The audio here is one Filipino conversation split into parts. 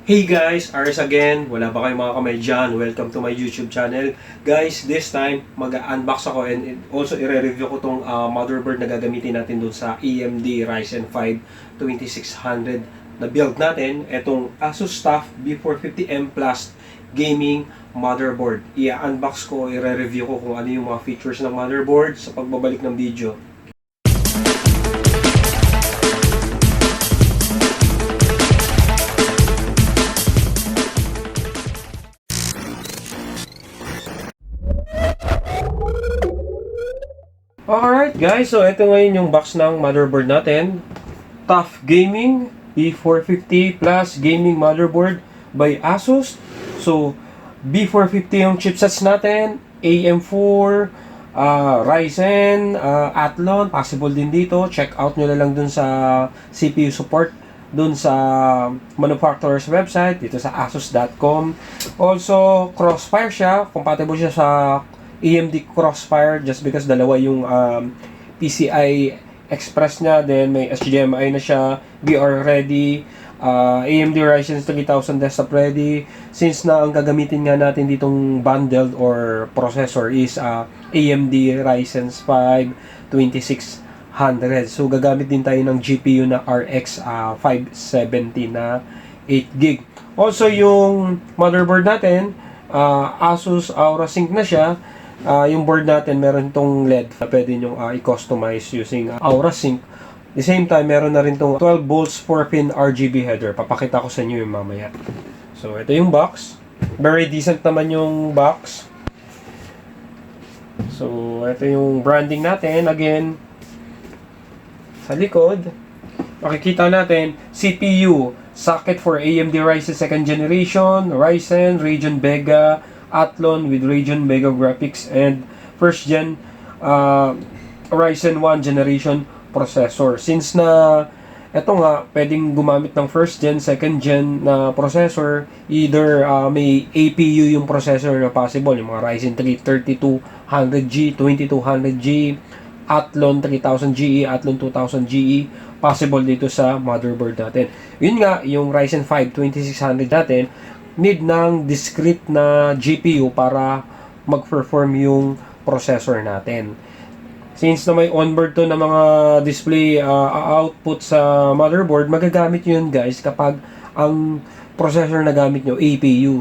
Hey guys, Aris again. Wala ba kayong mga kamay dyan? Welcome to my YouTube channel. Guys, this time, mag-unbox ako and also i-review ko tong motherboard na gagamitin natin dun sa AMD Ryzen 5 2600 na build natin. Etong ASUS TUF B450M-PLUS gaming motherboard. I-unbox ko, i-review ko kung ano yung mga features ng motherboard sa pagbabalik ng video. Alright guys, so ito ngayon yung box ng motherboard natin. TUF Gaming B450 Plus Gaming Motherboard by ASUS. So, B450 yung chipsets natin, AM4, Ryzen, Athlon, possible din dito. Check out nyo na lang dun sa CPU support dun sa manufacturer's website, dito sa asus.com. Also, crossfire siya, compatible siya sa AMD Crossfire just because dalawa yung PCI Express niya, then may HDMI na siya, VR ready, AMD Ryzen 3000 desktop ready. Since na ang gagamitin nga natin ditong bundled or processor is AMD Ryzen 5 2600. So gagamit din tayo ng GPU na RX 570 na 8GB. Also yung motherboard natin, ASUS Aura Sync na siya. Yung board natin meron tong LED na pwede nyo i-customize using Aura Sync. At the same time, meron na rin tong 12 volts 4-pin RGB header. Papakita ko sa inyo yung mamaya. So, ito yung box. Very decent naman yung box. So, ito yung branding natin. Again, sa likod, makikita natin, CPU, socket for AMD Ryzen 2nd generation, Ryzen, Radeon Vega, Athlon with Radeon Vega graphics, and first gen Ryzen 1 generation processor. Since na eto nga pwedeng gumamit ng first gen, second gen na processor, either may APU yung processor na possible, yung mga Ryzen 3 3200G, 2200G, Athlon 3000GE, Athlon 2000GE, possible dito sa motherboard natin. Yun nga, yung Ryzen 5 2600 natin, need ng discrete na GPU para mag-perform yung processor natin. Since na may onboard to na mga display output sa motherboard, magagamit yun guys kapag ang processor na gamit nyo, APU.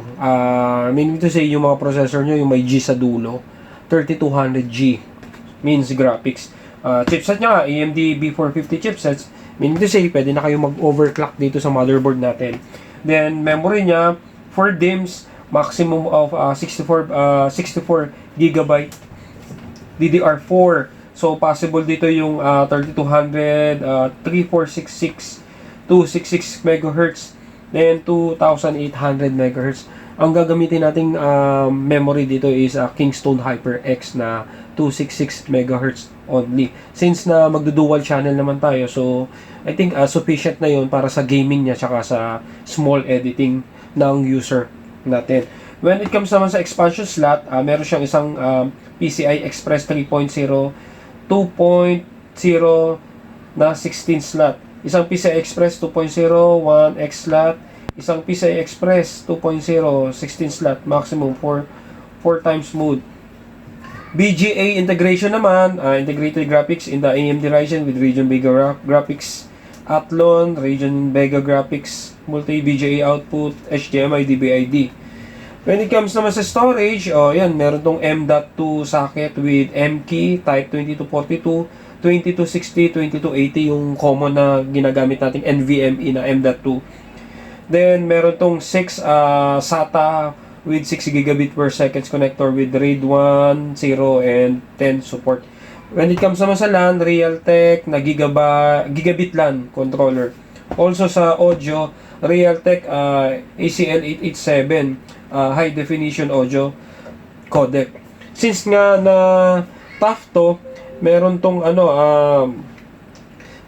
Meaning to say, yung mga processor nyo, yung may G sa dulo, 3200G, means graphics. Chipset nya, AMD B450 chipsets, meaning to say, pwede na kayo mag-overclock dito sa motherboard natin. Then, memory nya, 4 DIMMs, maximum of 64 GB DDR4. So possible dito yung 3200, 3466, 266 MHz, then 2800 MHz. Ang gagamitin nating memory dito is Kingston HyperX na 266 MHz only. Since na magdo-dual channel naman tayo, so I think sufficient na yun para sa gaming niya tsaka sa small editing ng user natin. When it comes naman sa expansion slot, meron siyang isang PCI Express 3.0 2.0 na 16 slot. Isang PCI Express 2.0 1X slot. Isang PCI Express 2.0 16 slot, maximum 4 times mode. BGA integration naman, integrated graphics in the AMD Ryzen with Radeon Vega graphics, Athlon, Radeon Vega graphics, multi-BGA output, HDMI, DVI-D. When it comes naman sa storage, yan, meron tong M.2 socket with M-key, type 2242, 2260, 2280, yung common na ginagamit nating NVMe na M.2. Then, meron tong 6 SATA with 6 gigabit per seconds connector with RAID 1, 0, and 10 support. When it comes naman sa LAN, Realtek na gigabit LAN controller. Also sa audio, Realtek ACL887 high definition audio codec. Since nga na TUF to, meron tong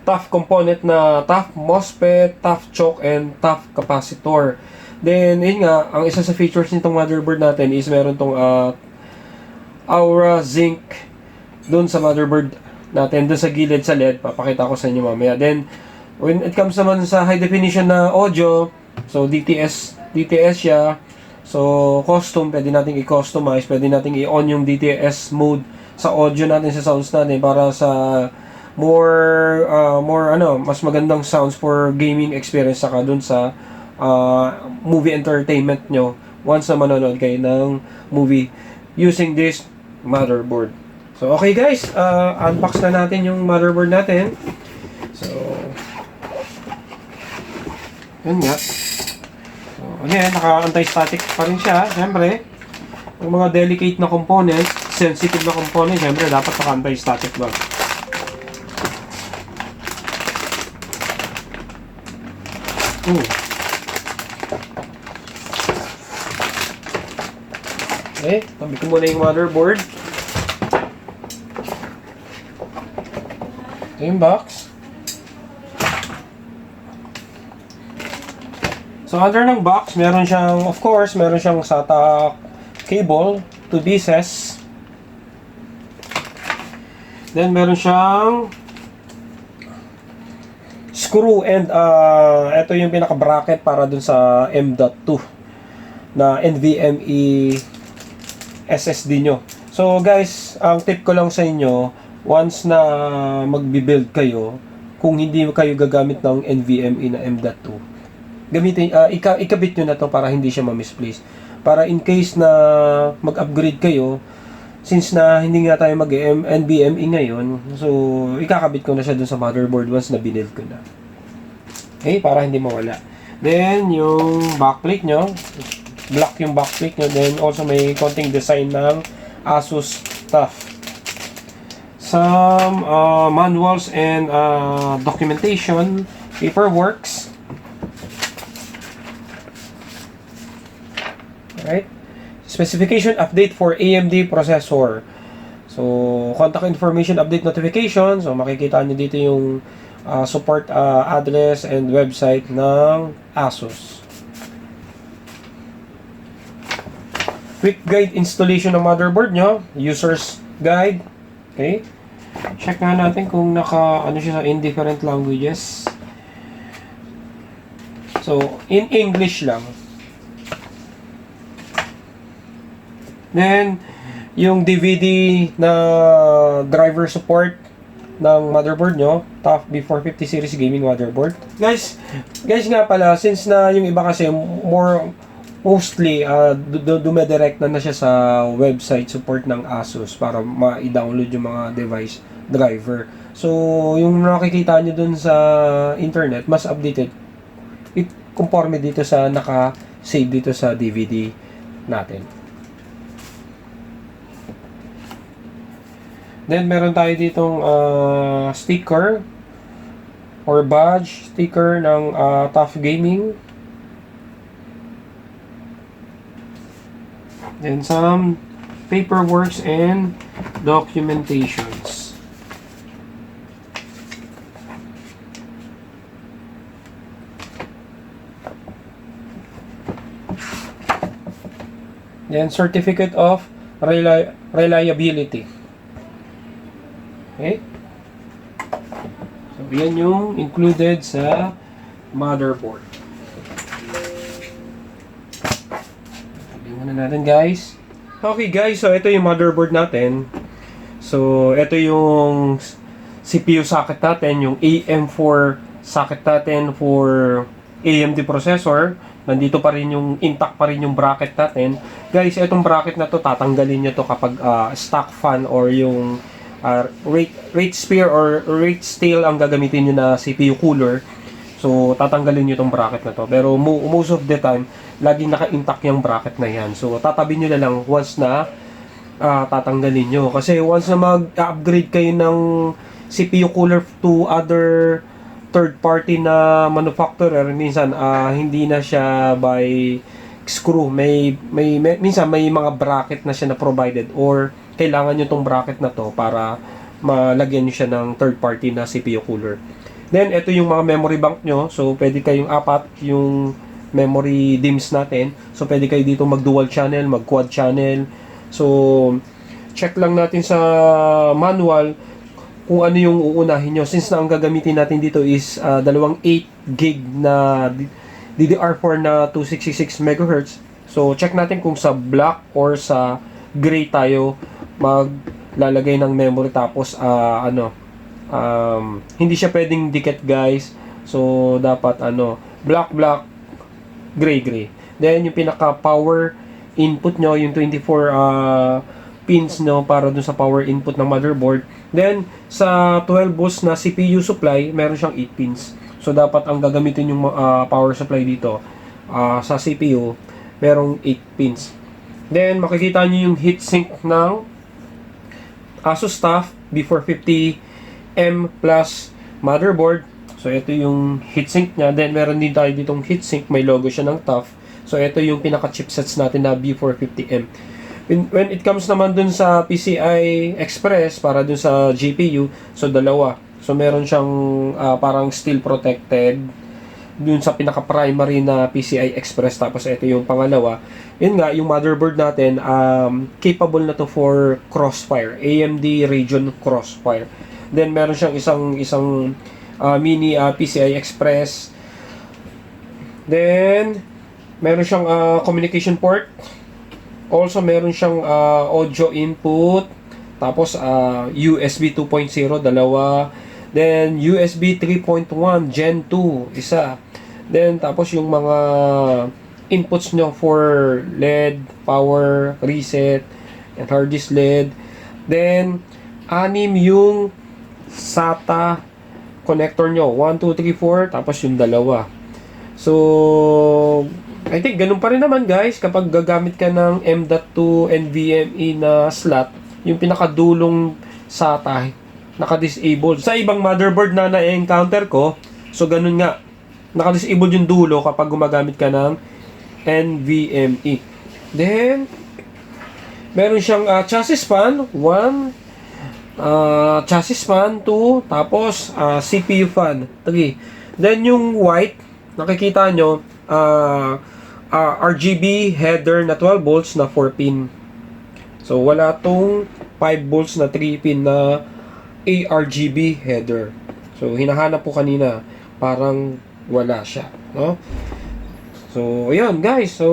TUF component na TUF MOSFET, TUF choke, and TUF capacitor. Then, yun nga, ang isa sa features nitong motherboard natin is meron tong Aura Zinc doon sa motherboard natin, doon sa gilid sa LED. Papakita ko sa inyo mamaya. Then, when it comes naman sa high definition na audio, So, DTS siya. So, custom, pwede nating i-customize, pwede nating i-on yung DTS mode sa audio natin, sa sounds natin, para sa mas magandang sounds for gaming experience, saka dun sa movie entertainment nyo once na manonood kayo ng movie using this motherboard. So, okay guys, unbox na natin yung motherboard natin. So, yun nga. So, again, naka-anti-static pa rin siya. Siyempre, yung mga delicate na components, sensitive na components, siyempre, dapat naka-anti-static ba. Okay, tabi ko muna yung motherboard. Ito yung box. So, under ng box, meron siyang, of course, meron siyang SATA cable, 2 pieces. Then, meron siyang screw and ito yung pinaka-bracket para dun sa M.2 na NVMe SSD nyo. So guys, ang tip ko lang sa inyo, once na magbi-build kayo, kung hindi kayo gagamit ng NVMe na M.2, gamitin, ikabit nyo na to para hindi siya ma-misplace. Para in case na mag-upgrade kayo, since na hindi nga tayo mag-NVMe ngayon, so ikakabit ko na siya dun sa motherboard once na binuild ko na. Okay, para hindi mawala. Then, yung backplate nyo, black yung backplate nyo. Then, also may konting design ng ASUS TUF. Some manuals and documentation, paperworks. Alright. Specification update for AMD processor. So, contact information update notification. So, makikita nyo dito yung support address and website ng ASUS. Quick guide installation ng motherboard nyo. User's guide. Okay. Check nga natin kung ano siya sa indifferent languages. So, in English lang. Then, yung DVD na driver support ng motherboard nyo, TUF B450 series gaming motherboard. Guys nga pala, since na yung iba kasi mostly dumedirect na siya sa website support ng ASUS para ma-download yung mga device driver. So, yung nakikita nyo dun sa internet, mas updated. Conforme dito sa naka-save dito sa DVD natin. Then, meron tayo ditong sticker or badge sticker ng TUF Gaming. Then, some paperworks and documentations. Then, certificate of reliability. Okay? So, yan yung included sa motherboard. Tingnan natin guys. Okay guys, so ito yung motherboard natin. So, ito yung CPU socket natin, yung AM4 socket natin for AMD processor. Nandito pa rin yung intact pa rin yung bracket natin. Guys, itong bracket na to tatanggalin nyo to kapag stock fan or yung rate sphere or rate steel ang gagamitin nyo na CPU cooler. So, tatanggalin nyo itong bracket na to. Pero most of the time, laging naka-intact yung bracket na yan. So, tatabi nyo na lang once na tatanggalin nyo. Kasi once na mag-upgrade kayo ng CPU cooler to other third party na manufacturer, minsan hindi na siya by screw. Minsan may mga bracket na siya na provided or kailangan nyo itong bracket na to para malagyan nyo siya ng third party na CPU cooler. Then, ito yung mga memory bank nyo. So, pwede kayong apat yung memory DIMMs natin. So, pwede kayo dito mag-dual channel, mag-quad channel. So, check lang natin sa manual kung ano yung uunahin nyo. Since na ang gagamitin natin dito is dalawang 8 gig na DDR4 na 266 MHz. So, check natin kung sa black or sa gray tayo maglalagay ng memory. Tapos, hindi siya pwedeng dikit, guys. So, dapat, black, gray. Then, yung pinaka-power input nyo, yung 24 pins nyo para dun sa power input ng motherboard. Then, sa 12 volts na CPU supply, meron siyang 8 pins. So, dapat ang gagamitin yung power supply dito sa CPU, merong 8 pins. Then, makikita nyo yung heatsink ng ASUS TUF B450M-PLUS motherboard. So, ito yung heatsink niya. Then, meron din tayo ditong heatsink. May logo siya ng TUF. So, ito yung pinaka-chipsets natin na B450M. When it comes naman dun sa PCI Express, para dun sa GPU, so dalawa. So, meron siyang parang steel protected dun sa pinaka-primary na PCI Express. Tapos, ito yung pangalawa. Yun nga, yung motherboard natin, capable na to for crossfire. AMD Radeon Crossfire. Then, meron siyang isang mini PCI Express. Then, meron siyang communication port. Also, meron siyang audio input. Tapos, USB 2.0, dalawa. Then, USB 3.1 Gen 2, isa. Then, tapos yung mga inputs nyo for LED, power, reset, and hard disk LED. Then, 6 yung SATA connector nyo. 1, 2, 3, 4. Tapos yung dalawa. So, I think ganun pa rin naman, guys, kapag gagamit ka ng M.2 NVMe na slot, yung pinakadulong SATA naka-disable. Sa ibang motherboard na na-encounter ko, so ganun nga, naka-disable yung dulo kapag gumagamit ka ng NVMe. Then, meron siyang chassis fan, 1, chassis fan, 2, tapos CPU fan, 3. Then, yung white, nakikita nyo, RGB header na 12 volts na 4 pin. So, wala tong 5 volts na 3 pin na ARGB header. So, hinahanap po kanina, parang wala siya, no? So, ayun, guys. So,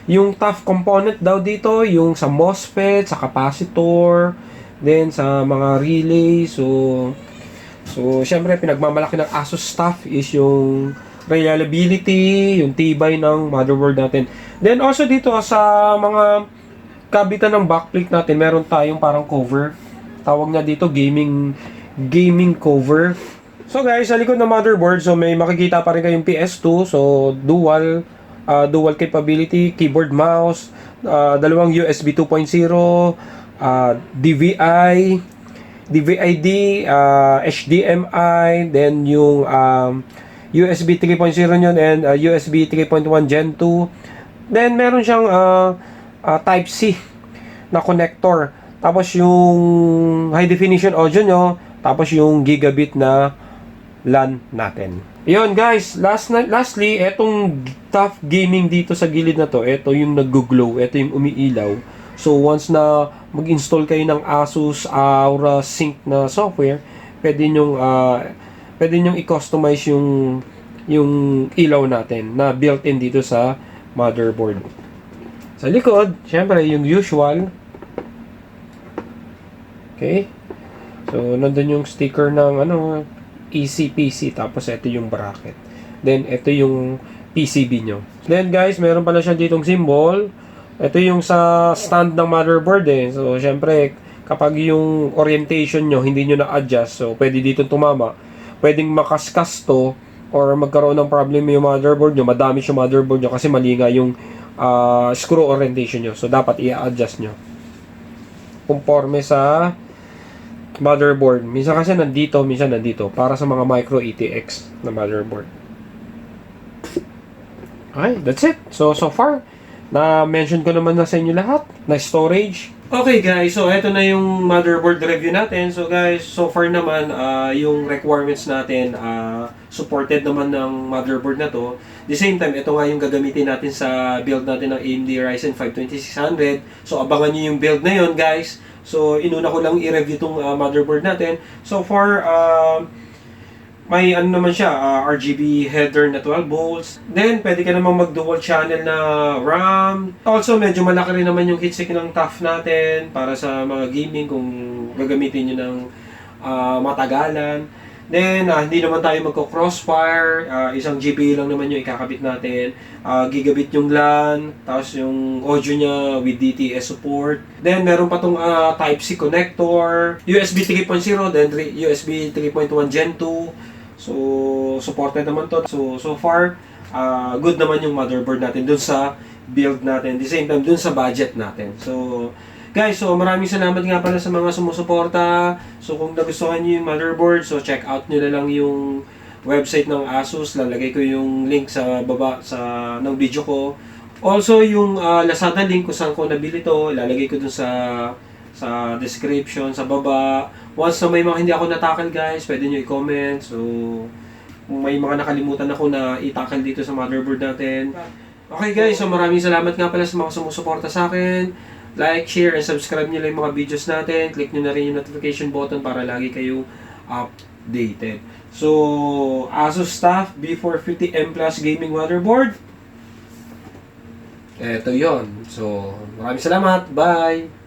yung tough component daw dito, yung sa MOSFET, sa capacitor, then sa mga relay. So, syempre, pinagmamalaki ng ASUS TUF is yung reliability, yung tibay ng motherboard natin. Then also dito sa mga kabitan ng backplate natin, meron tayong parang cover. Tawag niya dito gaming cover. So guys, sa likod ng motherboard, so may makikita pa rin kayong PS2, so dual capability, keyboard, mouse, dalawang USB 2.0, DVI-D, HDMI, then yung USB 3.0 nyon and USB 3.1 Gen 2. Then, meron siyang Type-C na connector. Tapos, yung high definition audio nyo. Tapos, yung gigabit na LAN natin. Yun, guys. Lastly, etong TUF gaming dito sa gilid na to, ito yung nag-glow. Ito yung umiilaw. So, once na mag-install kayo ng ASUS Aura Sync na software, pwede nyong i-customize yung ilaw natin na built-in dito sa motherboard. Sa likod, syempre, yung usual. Okay? So, nandun yung sticker ng ECPC. Tapos, ito yung bracket. Then, ito yung PCB nyo. Then, guys, meron pala siya ditong symbol. Ito yung sa stand ng motherboard eh. So, syempre, kapag yung orientation nyo, hindi nyo na-adjust. So, pwede dito tumama. Pwedeng makaskas to or magkaroon ng problem yung motherboard nyo, madamage yung motherboard nyo kasi mali nga yung screw orientation nyo. So, dapat i-adjust nyo conforme sa motherboard. Minsan kasi nandito, minsan nandito. Para sa mga micro ETX na motherboard. Okay, that's it. So far, na-mention ko naman na sa inyo lahat na storage. Okay guys, so eto na yung motherboard review natin. So guys, so far naman yung requirements natin supported naman ng motherboard na to. The same time, ito nga yung gagamitin natin sa build natin ng AMD Ryzen 5 2600. So abangan nyo yung build na yun guys. So inuna ko lang i-review tong motherboard natin. So far, May ano naman siya, RGB header na 12 volts. Then, pwede ka naman mag-dual channel na RAM. Also, medyo malaki rin naman yung heatsink ng TUF natin para sa mga gaming kung gagamitin nyo ng matagalan. Then, hindi naman tayo magko-crossfire. Isang GPU lang naman yung ikakabit natin. Gigabit yung LAN, tapos yung audio niya with DTS support. Then, meron pa tong Type-C connector, USB 3.0, then USB 3.1 Gen 2. So, supported naman to. So far, good naman yung motherboard natin dun sa build natin. At the same time, dun sa budget natin. So, guys, so maraming salamat nga pala sa mga sumusuporta. So kung nagustuhan niyo yung motherboard, so check out niyo na lang yung website ng ASUS. Lalagay ko yung link sa baba ng video ko. Also yung Lazada link kung saan ko nabili to, ilalagay ko dun sa description, sa baba. Once na may mga hindi ako natakal guys, pwede niyo i-comment. So kung may mga nakalimutan ako na itakal dito sa motherboard natin. Okay guys, so maraming salamat nga pala sa mga sumusuporta sa akin. Like, share, and subscribe nyo lang yung mga videos natin. Click nyo na rin yung notification button para lagi kayong updated. So, ASUS TUF B450M-PLUS gaming motherboard. Ito yon. So, maraming salamat. Bye!